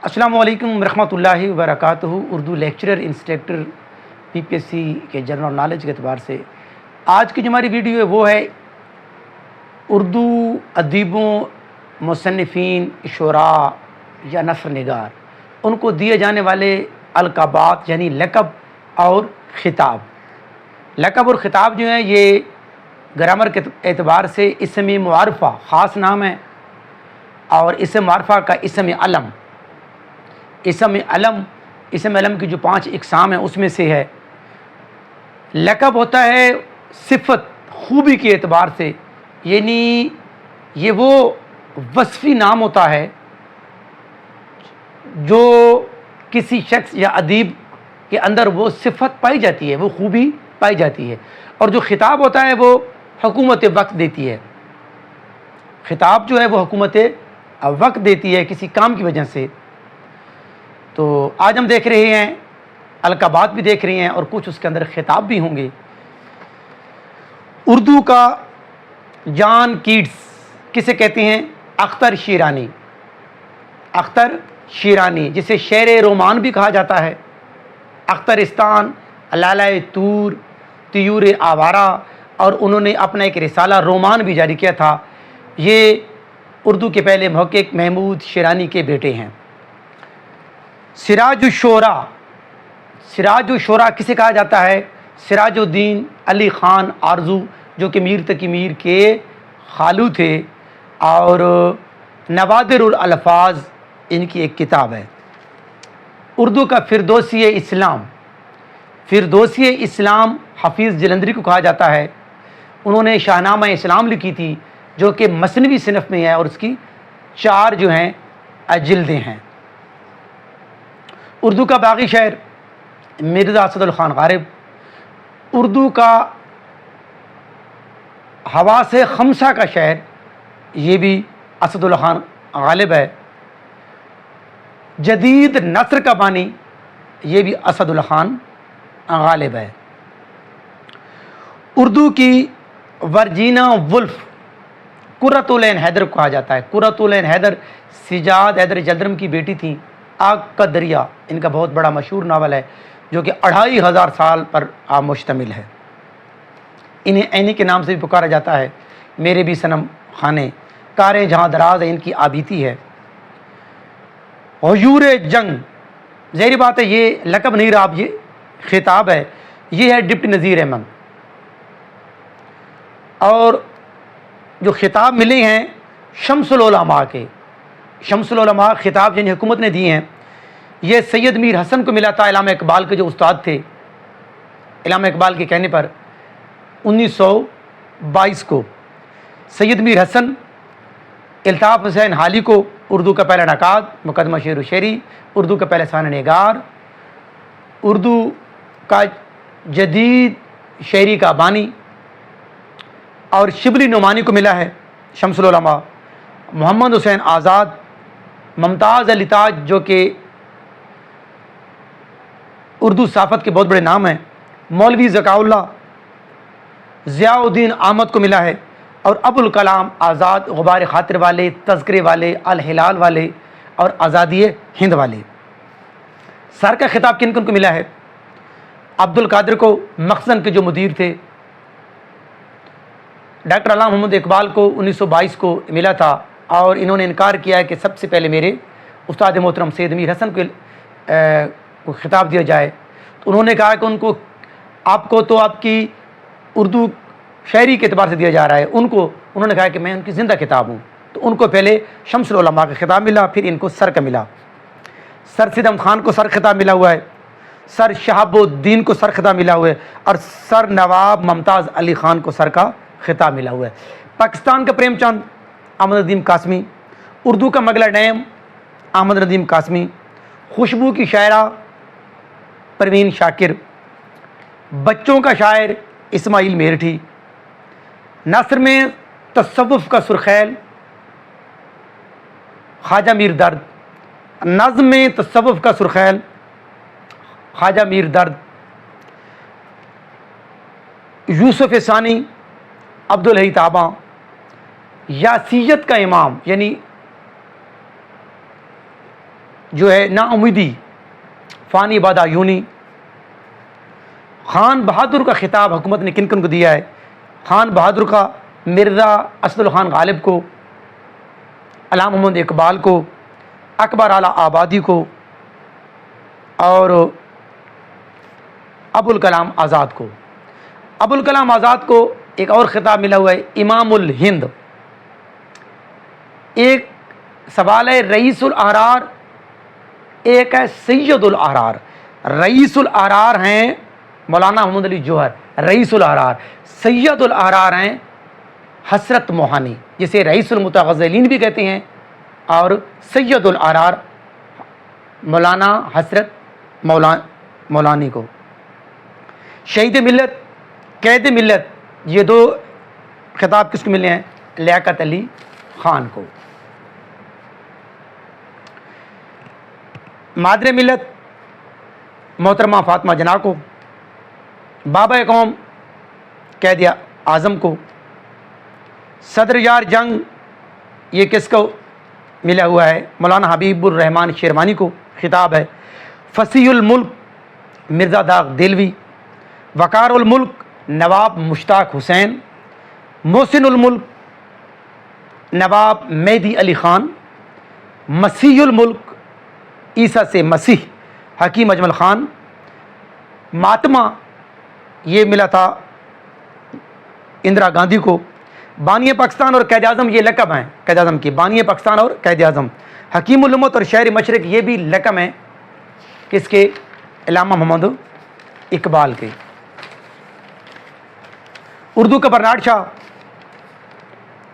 السلام علیکم ورحمۃ اللہ وبرکاتہ۔ اردو لیکچرر انسٹرکٹر پی پی ایس سی کے جنرل نالج کے اعتبار سے آج کی جو ہماری ویڈیو ہے وہ ہے اردو ادیبوں، مصنفین، شعراء یا نثر نگار ان کو دیے جانے والے القابات یعنی لقب اور خطاب۔ لقب اور خطاب جو ہیں یہ گرامر کے اعتبار سے اسم معرفہ خاص نام ہے، اور اسم معرفہ کا اسم علم اسم علم کی جو 5 اقسام ہیں اس میں سے ہے۔ لقب ہوتا ہے صفت خوبی کے اعتبار سے، یعنی یہ وہ وصفی نام ہوتا ہے جو کسی شخص یا ادیب کے اندر وہ صفت پائی جاتی ہے، وہ خوبی پائی جاتی ہے۔ اور جو خطاب ہوتا ہے وہ حکومت وقت دیتی ہے۔ خطاب جو ہے وہ حکومت وقت دیتی ہے کسی کام کی وجہ سے۔ تو آج ہم دیکھ رہے ہیں القابات بھی دیکھ رہے ہیں اور کچھ اس کے اندر خطاب بھی ہوں گے۔ اردو کا جان کیٹس کسے کہتے ہیں؟ اختر شیرانی جسے شعر رومان بھی کہا جاتا ہے۔ اخترستان، لالہ طور، طیور آوارہ، اور انہوں نے اپنا ایک رسالہ رومان بھی جاری کیا تھا۔ یہ اردو کے پہلے محقق محمود شیرانی کے بیٹے ہیں۔ سراج الشعراء کسے کہا جاتا ہے؟ سراج الدین علی خان آرزو، جو کہ میر تقی میر کے خالو تھے، اور نوادر الالفاظ ان کی ایک کتاب ہے۔ اردو کا فردوسی اسلام حفیظ جلندری کو کہا جاتا ہے۔ انہوں نے شاہنامہ اسلام لکھی تھی جو کہ مثنوی صنف میں ہے، اور اس کی 4 جو ہیں جلدیں ہیں۔ اردو کا باغی شاعر مرزا اسد اللہ خان غالب۔ اردو کا حواس خمسہ کا شاعر یہ بھی اسد اللہ خان غالب ہے۔ جدید نثر کا بانی یہ بھی اسد اللہ خان غالب ہے۔ اردو کی ورجینا وولف قرۃ العین حیدر کو کہا جاتا ہے۔ قرۃ العین حیدر سجاد حیدر جلدرم کی بیٹی تھیں۔ آگ کا دریا ان کا بہت بڑا مشہور ناول ہے جو کہ 2500 سال پر مشتمل ہے۔ انہیں عینی کے نام سے بھی پکارا جاتا ہے۔ میرے بھی صنم خانے کاریں جہاں دراز ہے ان کی آبیتی ہے۔ غیور جنگ، ظاہری بات ہے یہ لقب نہیں رہا، اب یہ خطاب ہے۔ یہ ہے ڈپٹی نذیر احمد۔ اور جو خطاب ملے ہیں شمس العلماء کے، شمس العلماء خطاب جن حکومت نے دیے ہیں، یہ سید میر حسن کو ملا تھا، علامہ اقبال کے جو استاد تھے۔ علامہ اقبال کے کہنے پر 1922 کو سید میر حسن الطاف حسین حالی کو اردو کا پہلا نقاد، مقدمہ شعر و شاعری، اردو کا پہلا ثانوی نگار، اردو کا جدید شاعری کا بانی، اور شبلی نعمانی کو ملا ہے شمس العلماء۔ محمد حسین آزاد، ممتاز علی تاج جو کہ اردو صحافت کے بہت بڑے نام ہیں، مولوی ذکاء اللہ، ضیاء الدین احمد کو ملا ہے، اور ابوالکلام آزاد غبار خاطر والے، تذکرے والے، الہلال والے، اور آزادی ہند والے۔ سر کا خطاب کن کن کو ملا ہے؟ عبد القادر کو، مخزن کے جو مدیر تھے۔ ڈاکٹر علامہ محمد اقبال کو 1922 کو ملا تھا، اور انہوں نے انکار کیا ہے کہ سب سے پہلے میرے استاد محترم سید میر حسن کو خطاب دیا جائے۔ تو انہوں نے کہا کہ آپ کو تو آپ کی اردو شاعری کے اعتبار سے دیا جا رہا ہے، انہوں نے کہا کہ میں ان کی زندہ کتاب ہوں۔ تو ان کو پہلے شمس العلماء کا خطاب ملا، پھر ان کو سر کا ملا۔ سر سید احمد خان کو سر خطاب ملا ہوا ہے، سر شہاب الدین کو سر خطاب ملا ہوا ہے، اور سر نواب ممتاز علی خان کو سر کا خطاب ملا ہوا ہے۔ پاکستان کا پریم چند احمد ندیم قاسمی، اردو کا مغلہ ڈیم احمد ندیم قاسمی، خوشبو کی شاعرہ پروین شاکر، بچوں کا شاعر اسماعیل میرٹھی، نثر میں تصوف کا سرخیل خواجہ میر درد، نظم میں تصوف کا سرخیل خواجہ میر درد، یوسف ثانی عبدالحی تاباں، یاسیت کا امام یعنی جو ہے نا امیدی فانی بادہ یونی. خان بہادر کا خطاب حکومت نے کن کن کو دیا ہے؟ خان بہادر کا مرزا اسد الخان غالب کو، علامہ محمد اقبال کو، اکبر اعلیٰ آبادی کو، اور ابوالکلام آزاد کو. ابوالکلام آزاد کو ایک اور خطاب ملا ہوا ہے، امام الہند. ایک سوال ہے رئیس الاحرار، ایک ہے سید الاحرار. رئیس الاحرار ہیں مولانا محمد علی جوہر، رئیس الاحرار. سید الاحرار ہیں حسرت موہانی، جسے رئیس المتغزلین بھی کہتے ہیں، اور سید الاحرار مولانا حسرت مولانی کو. شہید ملت، قید ملت، یہ دو خطاب کس کو ملے ہیں؟ لیاقت علی خان کو. مادر ملت محترمہ فاطمہ جناح کو. بابا قوم قائد اعظم کو. صدر یار جنگ یہ کس کو ملا ہوا ہے؟ مولانا حبیب الرحمان شیروانی کو خطاب ہے. فصیح الملک مرزا داغ دہلوی. وقار الملک نواب مشتاق حسین. محسن الملک نواب مہدی علی خان. مسیح الملک عیسیٰ سے مسیح حکیم اجمل خان. ماتما یہ ملا تھا اندرا گاندھی کو. بانی پاکستان اور قائد اعظم یہ لقب ہیں قائد اعظم کی، بانی پاکستان اور قائد اعظم. حکیم الامت اور شہر مشرق یہ بھی لقب ہیں کس کے؟ علامہ محمد اقبال کے. اردو کا برنارڈ شاہ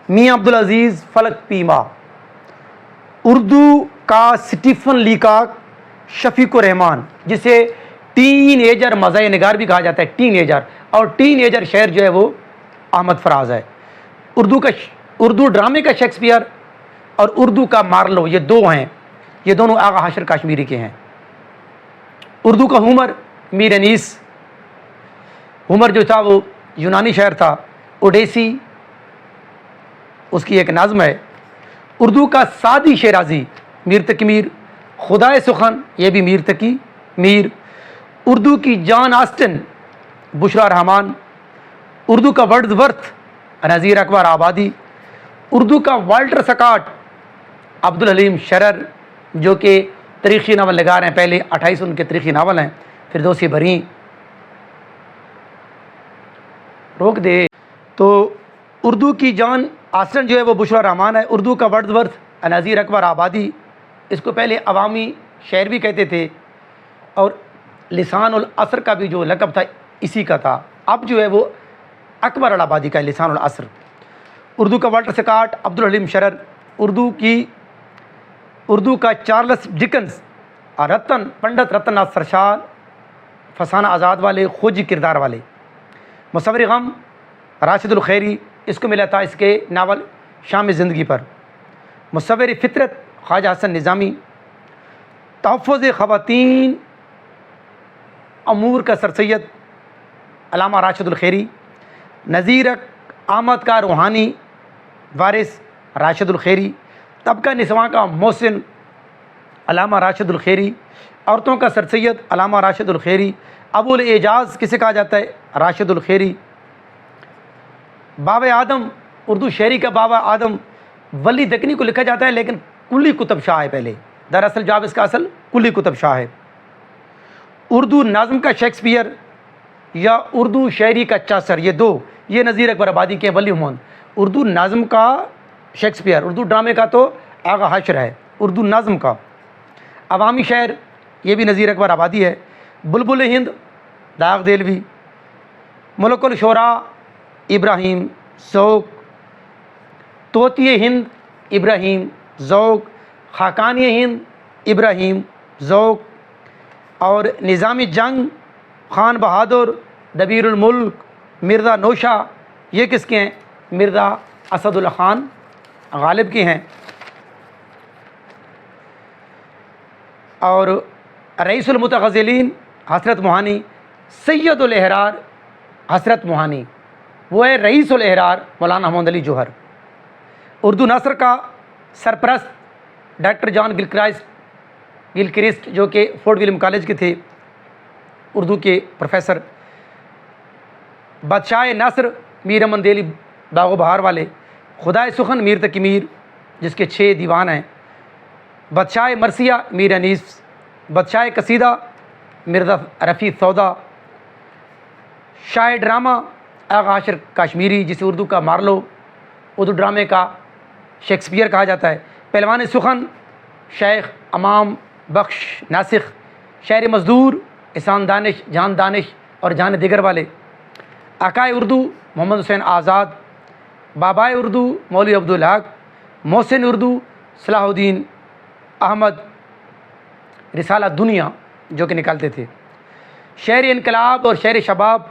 میاں عبدالعزیز فلک پیما. اردو کا سٹیفن لیکاک شفیق الرحمان، جسے ٹین ایجر مزاح نگار بھی کہا جاتا ہے، ٹین ایجر، اور ٹین ایجر شاعر جو ہے وہ احمد فراز ہے. اردو ڈرامے کا شیکسپیئر اور اردو کا مارلو یہ دو ہیں، یہ دونوں آغا حشر کاشمیری کے ہیں. اردو کا ہومر میر انیس. ہومر جو تھا وہ یونانی شاعر تھا. اوڈیسی اس کی ایک نظم ہے. اردو کا سعدی شیرازی میر تقی میر. خدائے سخن یہ بھی میر تقی میر. اردو کی جان آسٹن بشرا رحمان. اردو کا ورڈز ورتھ نذیر اکبر آبادی. اردو کا والٹر سکاٹ عبدالحلیم شرر، جو کہ تاریخی ناول نگار ہیں. پہلے 28 ان کے تاریخی ناول ہیں. فردوسی بری روک دے. تو اردو کی جان آسٹن جو ہے وہ بشرا رحمان ہے. اردو کا ورڈز ورتھ نذیر اکبر آبادی. اس کو پہلے عوامی شاعر بھی کہتے تھے، اور لسان العصر کا بھی جو لقب تھا اسی کا تھا. اب جو ہے وہ اکبر آبادی کا ہے لسان العصر. اردو کا والٹر سکاٹ عبدالحلیم شرر. اردو کا چارلس ڈکنز. پنڈت رتن ناتھ سرشار فسانہ آزاد والے، خوجی کردار والے. مصور غم راشد الخیری، اس کو ملا تھا اس کے ناول شام زندگی پر. مصور فطرت خواجہ حسن نظامی. تحفظ خواتین امور کا سر سید علامہ راشد الخیری. نظیر احمد کا روحانی وارث راشد الخیری. طبقہ نسواں کا محسن علامہ راشد الخیری. عورتوں کا سر سید علامہ راشد الخیری. ابو الاعجاز کسے کہا جاتا ہے؟ راشد الخیری. بابا آدم، اردو شاعری کا بابا آدم ولی دکنی کو لکھا جاتا ہے، لیکن کلی کتب شاہ ہے پہلے. دراصل جواب اس کا اصل کلی کتب شاہ ہے. اردو نظم کا شیکسپیئر یا اردو شاعری کا چاثر، یہ دو، یہ نذیر اکبر آبادی کے ولی محمد. اردو نظم کا شیکسپیئر، اردو ڈرامے کا تو آغا حشر ہے. اردو نظم کا عوامی شعر یہ بھی نذیر اکبر آبادی ہے. بلبل ہند داغ دہلوی. ملک الشعراء ابراہیم ذوق. طوطی ہند ابراہیم ذوق. خاقانی ہند ابراہیم ذوق. اور نظام جنگ خان بہادر دبیر الملک مرزا نوشا یہ کس کے ہیں؟ مرزا اسد اللہ خان غالب کے ہیں. اور رئیس المتغزلین حسرت موہانی. سید الاحرار حسرت موہانی، وہ ہے رئیس الاحرار مولانا محمد علی جوہر. اردو نثر کا سرپرست ڈاکٹر جان گلکرائسٹ گل کرسٹ جو کہ فورٹ ولیم کالج کے تھے، اردو کے پروفیسر، بادشاہ نصر میر امن دہلی باغ و بہار والے، خدائے سخن میر تقی میر جس کے 6 دیوان ہیں، بادشاہ مرثیہ میر انیس، بادشاہ قصیدہ مرزا رفیع سودا، شاہ ڈرامہ آغا عاشر کاشمیری جسے اردو کا مارلو، اردو ڈرامے کا شیکسپیئر کہا جاتا ہے، پہلوان سخن شیخ امام بخش ناسخ، شاعر مزدور احسان دانش، جان دانش اور جان دیگر والے، آقائے اردو محمد حسین آزاد، بابائے اردو مولوی عبدالحق، محسن اردو صلاح الدین احمد، رسالہ دنیا جو کہ نکالتے تھے، شعر انقلاب اور شعر شباب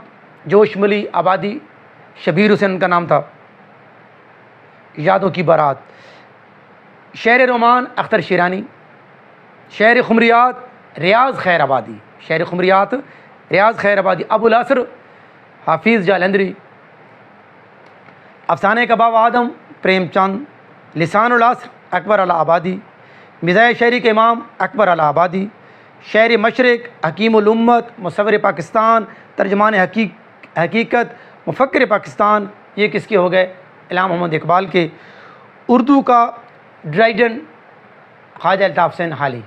جوش ملی آبادی، شبیر حسین کا نام تھا، یادوں کی بارات، شعر رومان اختر شیرانی، شعر خمریات ریاض خیر آبادی، شعر خمریات ریاض خیر آبادی، ابو الاسر حافظ جالندری، افسانے کا باب آدم پریم چند، لسان العصر اکبر الہ آبادی، مزاح شعری کے امام اکبر الہ آبادی، شعر مشرق حکیم الامت، مصور پاکستان، ترجمان حقیقت، مفکر پاکستان، یہ کس کے ہو گئے؟ علامہ محمد اقبال کے۔ اردو کا ڈرائیڈن خواجہ الطاف حسین حالی۔